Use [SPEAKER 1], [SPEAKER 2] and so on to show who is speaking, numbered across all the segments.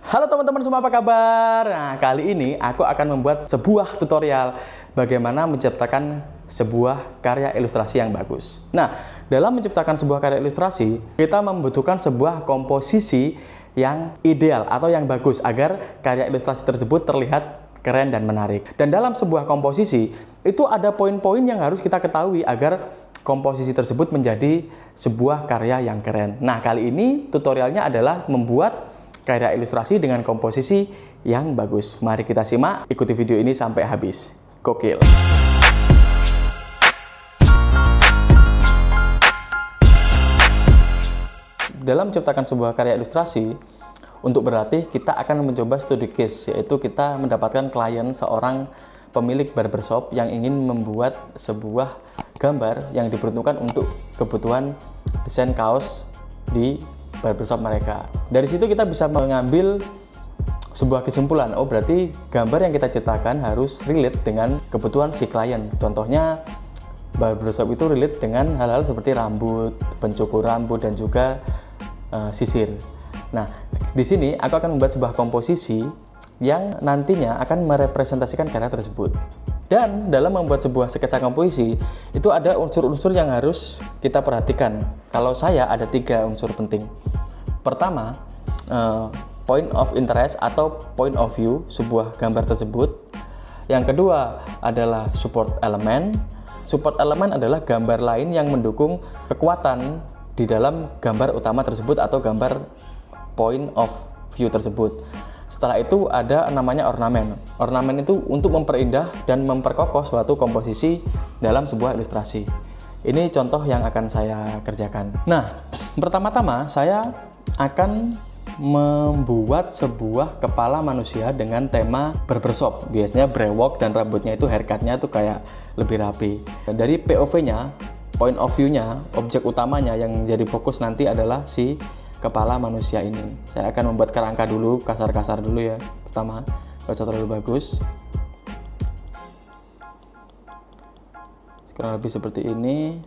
[SPEAKER 1] Halo teman-teman semua, apa kabar? Nah, kali ini aku akan membuat sebuah tutorial bagaimana menciptakan sebuah karya ilustrasi yang bagus. Nah, dalam menciptakan sebuah karya ilustrasi, kita membutuhkan sebuah komposisi yang ideal atau yang bagus agar karya ilustrasi tersebut terlihat keren dan menarik. Dan dalam sebuah komposisi, itu ada poin-poin yang harus kita ketahui agar komposisi tersebut menjadi sebuah karya yang keren. Nah, kali ini tutorialnya adalah membuat karya ilustrasi dengan komposisi yang bagus. Mari kita simak, ikuti video ini sampai habis. Gokil! Dalam menciptakan sebuah karya ilustrasi, untuk berlatih kita akan mencoba studi case, yaitu kita mendapatkan klien seorang pemilik barbershop yang ingin membuat sebuah gambar yang diperuntukkan untuk kebutuhan desain kaos di barbershop mereka. Dari situ kita bisa mengambil sebuah kesimpulan, oh berarti gambar yang kita ciptakan harus relate dengan kebutuhan si klien. Contohnya barbershop itu relate dengan hal-hal seperti rambut, pencukur rambut, dan juga sisir. Nah, di sini aku akan membuat sebuah komposisi yang nantinya akan merepresentasikan karya tersebut. Dan dalam membuat sebuah sketsa komposisi, itu ada unsur-unsur yang harus kita perhatikan. Kalau saya ada 3 unsur penting. Pertama, point of interest atau point of view sebuah gambar tersebut. Yang kedua adalah support element. Support element adalah gambar lain yang mendukung kekuatan di dalam gambar utama tersebut atau gambar point of view tersebut. Setelah itu ada namanya ornamen. Ornamen itu untuk memperindah dan memperkokoh suatu komposisi dalam sebuah ilustrasi. Ini contoh yang akan saya kerjakan. Nah, pertama-tama saya akan membuat sebuah kepala manusia dengan tema barbershop. Biasanya brewok dan rambutnya itu haircutnya itu kayak lebih rapi. Dari POV-nya, point of view-nya, objek utamanya yang jadi fokus nanti adalah si kepala manusia ini. Saya akan membuat kerangka dulu, kasar-kasar dulu ya. Pertama, nggak usah terlalu bagus. Kurang lebih seperti ini.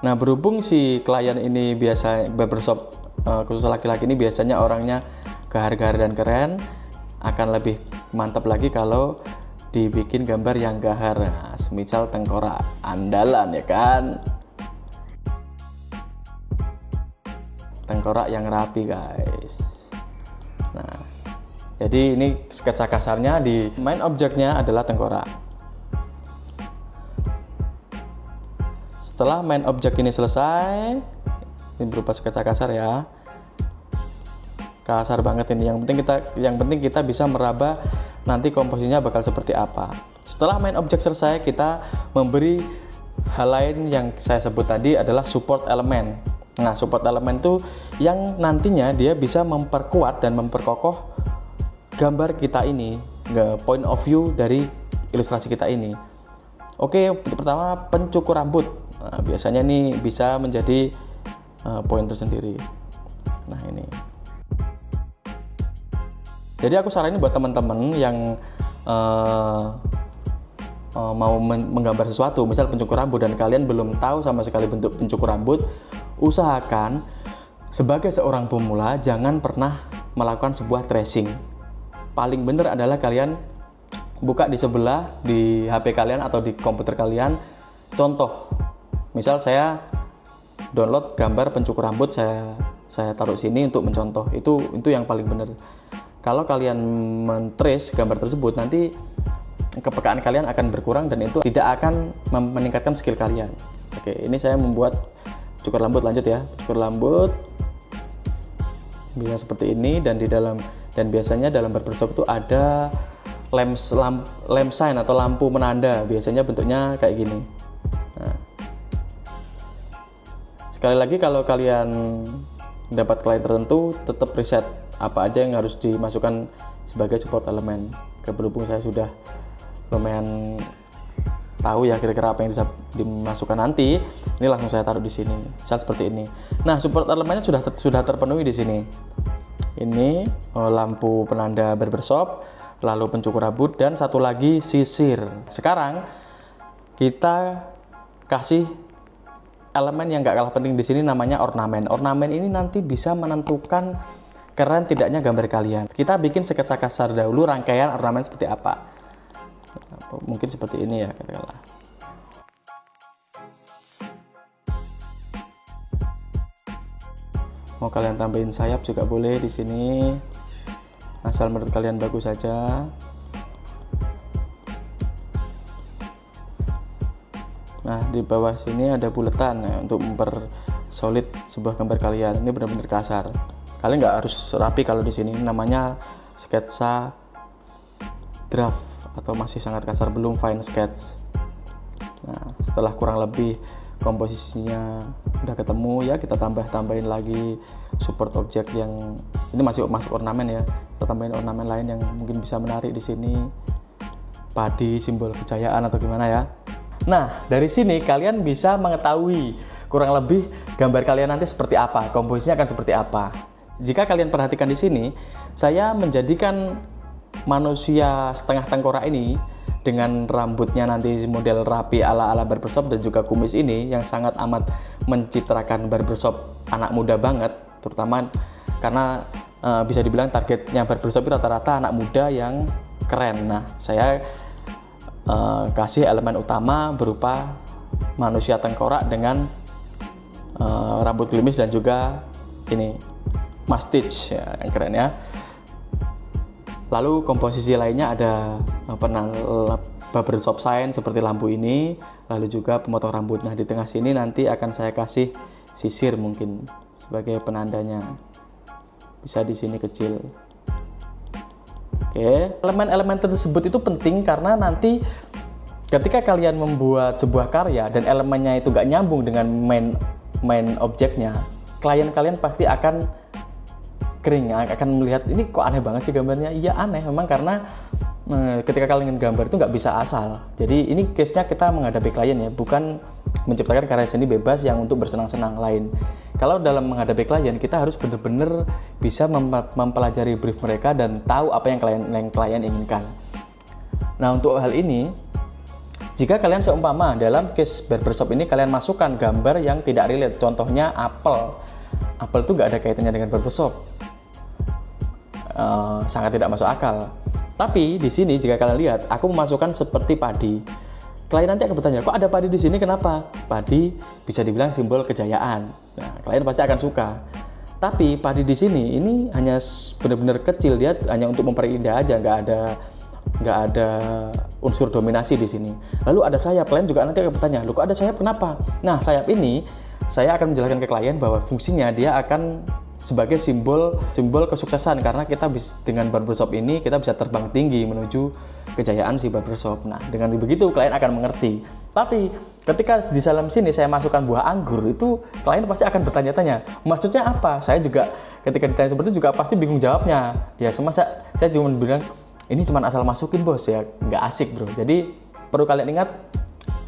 [SPEAKER 1] Nah, berhubung si klien ini biasa barbershop khusus laki-laki ini biasanya orangnya gahar-gahar dan keren, akan lebih mantap lagi kalau dibikin gambar yang gahar. Nah, semisal tengkorak andalan ya kan, tengkorak yang rapi guys. Nah, jadi ini sketsa kasarnya, di main objeknya adalah tengkorak. Setelah main objek ini selesai, ini berupa sketsa kasar ya, kasar banget ini. Yang penting kita bisa meraba nanti komposisinya bakal seperti apa. Setelah main objek selesai, kita memberi hal lain yang saya sebut tadi adalah support element. Nah, support element itu yang nantinya dia bisa memperkuat dan memperkokoh gambar kita ini, point of view dari ilustrasi kita ini. Oke, pertama pencukur rambut. Nah, biasanya nih bisa menjadi poin tersendiri. Nah, ini. Jadi aku saranin buat teman-teman yang mau menggambar sesuatu, misal pencukur rambut, dan kalian belum tahu sama sekali bentuk pencukur rambut, usahakan sebagai seorang pemula jangan pernah melakukan sebuah tracing. Paling benar adalah kalian buka di sebelah di HP kalian atau di komputer kalian, contoh. Misal saya download gambar pencukur rambut, saya taruh sini untuk mencontoh. Itu yang paling benar. Kalau kalian men-trace gambar tersebut, nanti kepekaan kalian akan berkurang dan itu tidak akan meningkatkan skill kalian. Oke, ini saya membuat cukur rambut, lanjut ya. Cukur rambut bisa seperti ini, dan biasanya dalam barbershop itu ada lamp sign atau lampu menanda. Biasanya bentuknya kayak gini. Nah, sekali lagi, kalau kalian dapat klien tertentu, tetap riset apa aja yang harus dimasukkan sebagai support elemen. Berhubung saya sudah lumayan tahu ya kira-kira apa yang bisa dimasukkan nanti, ini langsung saya taruh di sini, misal seperti ini. Nah, support elemennya sudah terpenuhi di sini. Ini lampu penanda barbershop, lalu pencukur rambut, dan satu lagi sisir. Sekarang kita kasih elemen yang gak kalah penting di sini namanya ornamen. Ornamen ini nanti bisa menentukan keren tidaknya gambar kalian. Kita bikin sketsa kasar dahulu, rangkaian ornamen seperti apa. Mungkin seperti ini ya, katakanlah. Mau kalian tambahin sayap juga boleh di sini, asal menurut kalian bagus saja. Nah, di bawah sini ada buletan ya, untuk mempersolid sebuah gambar kalian. Ini benar-benar kasar. Kalian nggak harus rapi kalau di sini. Namanya sketsa draft atau masih sangat kasar, belum fine sketch. Nah, setelah kurang lebih komposisinya udah ketemu ya, kita tambahin lagi support objek yang ini masih masuk ornamen ya. Kita tambahin ornamen lain yang mungkin bisa menarik di sini. Padi, simbol kejayaan atau gimana ya. Nah, dari sini kalian bisa mengetahui kurang lebih gambar kalian nanti seperti apa, komposisinya akan seperti apa. Jika kalian perhatikan di sini, saya menjadikan manusia setengah tengkorak ini dengan rambutnya nanti model rapi ala-ala barbershop dan juga kumis ini yang sangat amat mencitrakan barbershop anak muda banget, terutama karena bisa dibilang targetnya barbershop rata-rata anak muda yang keren. Nah, saya kasih elemen utama berupa manusia tengkorak dengan rambut gelimis dan juga ini mustache ya, yang keren ya. Lalu komposisi lainnya ada barbershop sign seperti lampu ini, lalu juga pemotong rambut. Nah, di tengah sini nanti akan saya kasih sisir mungkin sebagai penandanya. Bisa di sini kecil. Oke, elemen-elemen tersebut itu penting karena nanti ketika kalian membuat sebuah karya dan elemennya itu gak nyambung dengan main objeknya, klien kalian pasti akan kering, akan melihat ini kok aneh banget sih gambarnya. Iya aneh memang karena ketika kalian gambar itu nggak bisa asal. Jadi ini case-nya kita menghadapi klien ya, bukan menciptakan karya seni bebas yang untuk bersenang-senang lain. Kalau dalam menghadapi klien, kita harus benar-benar bisa mempelajari brief mereka dan tahu apa yang klien inginkan. Nah, untuk hal ini, jika kalian seumpama dalam case barbershop ini kalian masukkan gambar yang tidak relate, contohnya apel. Apel itu nggak ada kaitannya dengan barbershop. Sangat tidak masuk akal. Tapi di sini jika kalian lihat, aku memasukkan seperti padi. Klien nanti akan bertanya, kok ada padi di sini? Kenapa? Padi bisa dibilang simbol kejayaan. Nah, klien pasti akan suka. Tapi padi di sini ini hanya benar-benar kecil, dia hanya untuk memperindah aja, nggak ada unsur dominasi di sini. Lalu ada sayap, klien juga nanti akan bertanya, loh kok ada sayap? Kenapa? Nah, sayap ini saya akan menjelaskan ke klien bahwa fungsinya dia akan sebagai simbol kesuksesan, karena kita dengan barbershop ini kita bisa terbang tinggi menuju kejayaan si barbershop. Nah, dengan begitu klien akan mengerti. Tapi ketika di dalam sini saya masukkan buah anggur, itu klien pasti akan bertanya-tanya, maksudnya apa? Saya juga ketika ditanya seperti itu juga pasti bingung jawabnya. Ya semasa saya cuma bilang ini cuma asal masukin bos ya, nggak asik bro. Jadi perlu kalian ingat,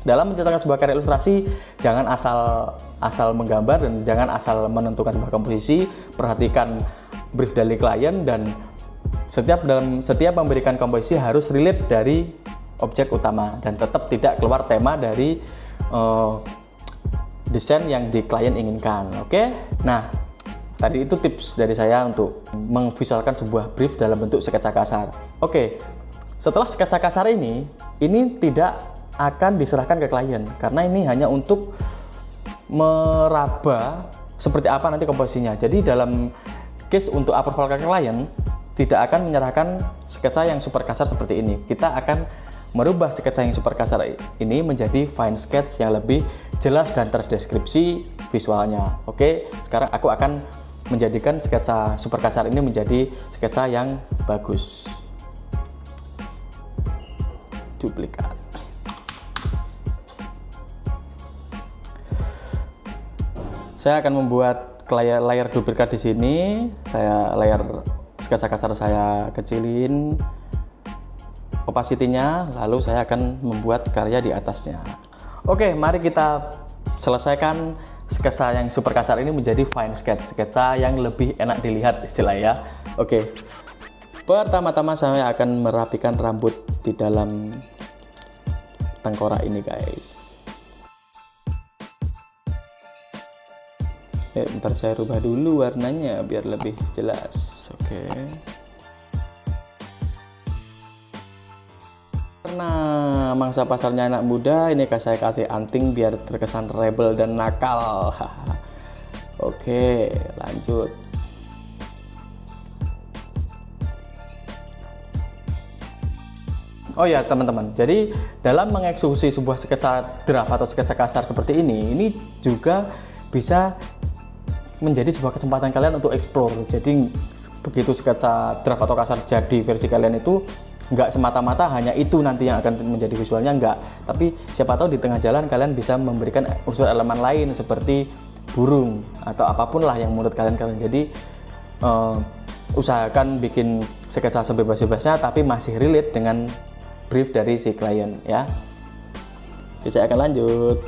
[SPEAKER 1] dalam menciptakan sebuah karya ilustrasi, jangan asal menggambar dan jangan asal menentukan sebuah komposisi. Perhatikan brief dari klien dan setiap memberikan komposisi harus relate dari objek utama dan tetap tidak keluar tema dari desain yang di klien inginkan. Oke? Nah, tadi itu tips dari saya untuk memvisualkan sebuah brief dalam bentuk sketsa kasar. Oke, setelah sketsa kasar ini tidak akan diserahkan ke klien karena ini hanya untuk meraba seperti apa nanti komposisinya. Jadi dalam case untuk approval ke klien tidak akan menyerahkan sketsa yang super kasar seperti ini. Kita akan merubah sketsa yang super kasar ini menjadi fine sketch yang lebih jelas dan terdeskripsi visualnya. Oke, sekarang aku akan menjadikan sketsa super kasar ini menjadi sketsa yang bagus. Duplikat. Saya akan membuat layar duplikat di sini. Layar sketsa kasar saya kecilin opacity-nya, lalu saya akan membuat karya di atasnya. Oke, mari kita selesaikan sketsa yang super kasar ini menjadi fine sketch, sketsa yang lebih enak dilihat istilahnya. Oke, pertama-tama saya akan merapikan rambut di dalam tengkorak ini guys. Bentar saya rubah dulu warnanya biar lebih jelas. Oke. Karena mangsa pasarnya anak muda, ini saya kasih anting biar terkesan rebel dan nakal. Oke, lanjut. Oh ya teman-teman, jadi dalam mengeksekusi sebuah sketsa draft atau sketsa kasar seperti ini juga bisa menjadi sebuah kesempatan kalian untuk explore. Jadi begitu sketsa draft atau kasar jadi versi kalian itu nggak semata-mata hanya itu nanti yang akan menjadi visualnya, nggak. Tapi siapa tahu di tengah jalan kalian bisa memberikan unsur elemen lain seperti burung atau apapun lah yang menurut kalian. Jadi usahakan bikin sketsa sebebas-bebasnya tapi masih relate dengan brief dari si klien ya. Jadi saya akan lanjut.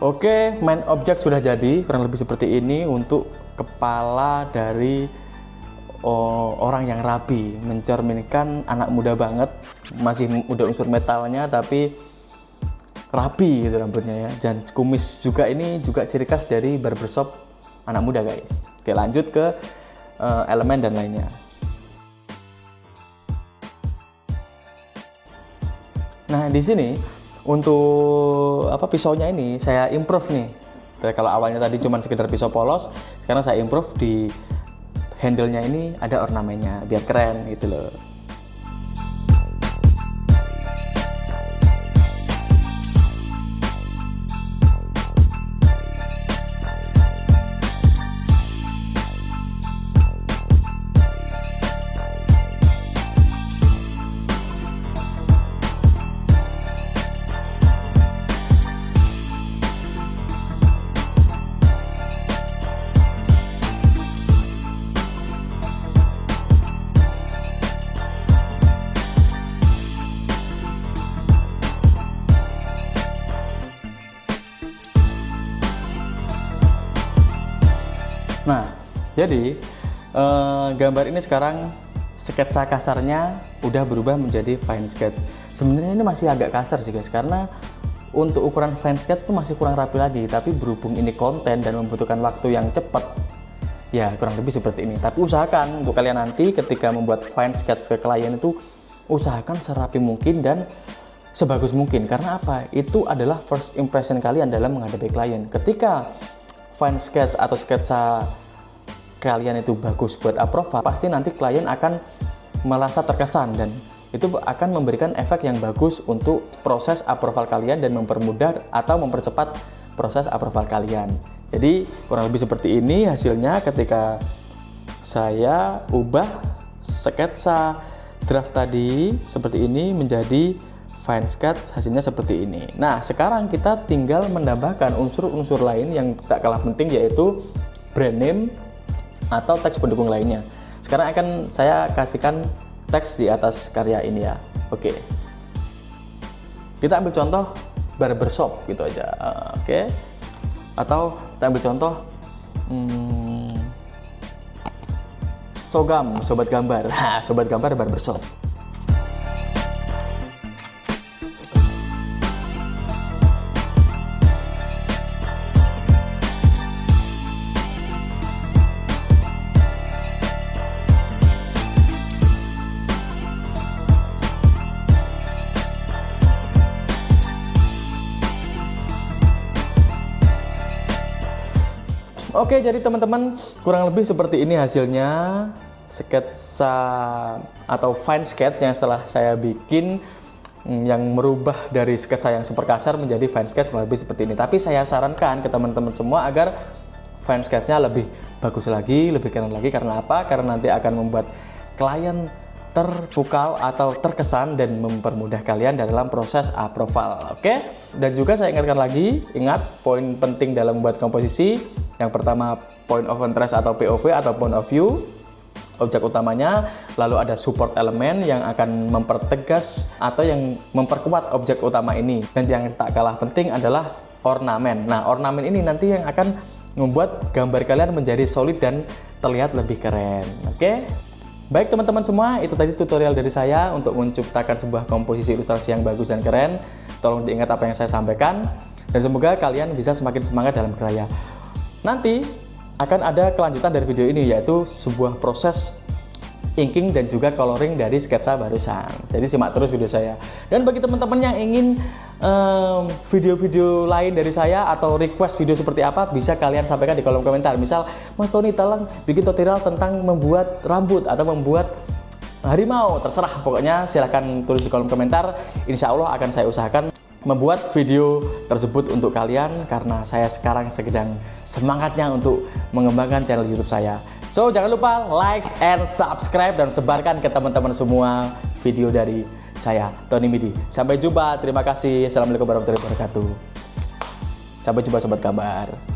[SPEAKER 1] Oke, main objek sudah jadi, kurang lebih seperti ini untuk kepala dari orang yang rapi, mencerminkan anak muda banget, masih muda unsur metalnya tapi rapi gitu rambutnya ya. Dan kumis juga, ini juga ciri khas dari barbershop anak muda guys. Oke, lanjut ke elemen dan lainnya. Nah di sini untuk pisaunya ini saya improve nih. Kalau awalnya tadi cuma sekedar pisau polos, sekarang saya improve di handle-nya ini ada ornamennya biar keren gitu loh. Nah, jadi gambar ini sekarang sketsa kasarnya udah berubah menjadi fine sketch. Sebenarnya ini masih agak kasar sih guys, karena untuk ukuran fine sketch itu masih kurang rapi lagi. Tapi berhubung ini konten dan membutuhkan waktu yang cepat, ya kurang lebih seperti ini. Tapi usahakan untuk kalian nanti ketika membuat fine sketch ke klien itu usahakan serapi mungkin dan sebagus mungkin. Karena apa? Itu adalah first impression kalian dalam menghadapi klien. Ketika fine sketch atau sketsa kalian itu bagus buat approval, pasti nanti klien akan merasa terkesan dan itu akan memberikan efek yang bagus untuk proses approval kalian dan mempermudah atau mempercepat proses approval kalian. Jadi kurang lebih seperti ini hasilnya ketika saya ubah sketsa draft tadi seperti ini menjadi fine sketch, hasilnya seperti ini. Nah, sekarang kita tinggal menambahkan unsur-unsur lain yang tak kalah penting, yaitu brand name atau teks pendukung lainnya. Sekarang akan saya kasihkan teks di atas karya ini ya. Oke. Kita ambil contoh barbershop gitu aja. Oke. Atau kita ambil contoh Sogam, sobat gambar. Sobat gambar barbershop. Oke, jadi teman-teman kurang lebih seperti ini hasilnya sketsa atau fine sketch yang setelah saya bikin, yang merubah dari sketsa yang super kasar menjadi fine sketch kurang lebih seperti ini. Tapi saya sarankan ke teman-teman semua agar fine sketch-nya lebih bagus lagi, lebih keren lagi. Karena apa? Karena nanti akan membuat klien terpukau atau terkesan dan mempermudah kalian dalam proses approval. Oke? Dan juga saya ingatkan lagi, ingat poin penting dalam membuat komposisi. Yang pertama, point of interest atau POV atau point of view, objek utamanya, lalu ada support elemen yang akan mempertegas atau yang memperkuat objek utama ini, dan yang tak kalah penting adalah ornamen. Nah, ornamen ini nanti yang akan membuat gambar kalian menjadi solid dan terlihat lebih keren. Oke? Baik teman-teman semua, itu tadi tutorial dari saya untuk menciptakan sebuah komposisi ilustrasi yang bagus dan keren. Tolong diingat apa yang saya sampaikan, dan semoga kalian bisa semakin semangat dalam berkarya. Nanti akan ada kelanjutan dari video ini, yaitu sebuah proses inking dan juga coloring dari sketsa barusan. Jadi simak terus video saya. Dan bagi teman-teman yang ingin video-video lain dari saya atau request video seperti apa, bisa kalian sampaikan di kolom komentar. Misal, Mas Tony tolong bikin tutorial tentang membuat rambut atau membuat harimau, terserah. Pokoknya silahkan tulis di kolom komentar. Insya Allah akan saya usahakan membuat video tersebut untuk kalian, karena saya sekarang sedang semangatnya untuk mengembangkan channel YouTube saya. So, jangan lupa like and subscribe dan sebarkan ke teman-teman semua video dari saya, Tony Midi. Sampai jumpa, terima kasih. Assalamualaikum warahmatullahi wabarakatuh. Sampai jumpa sobat gambar.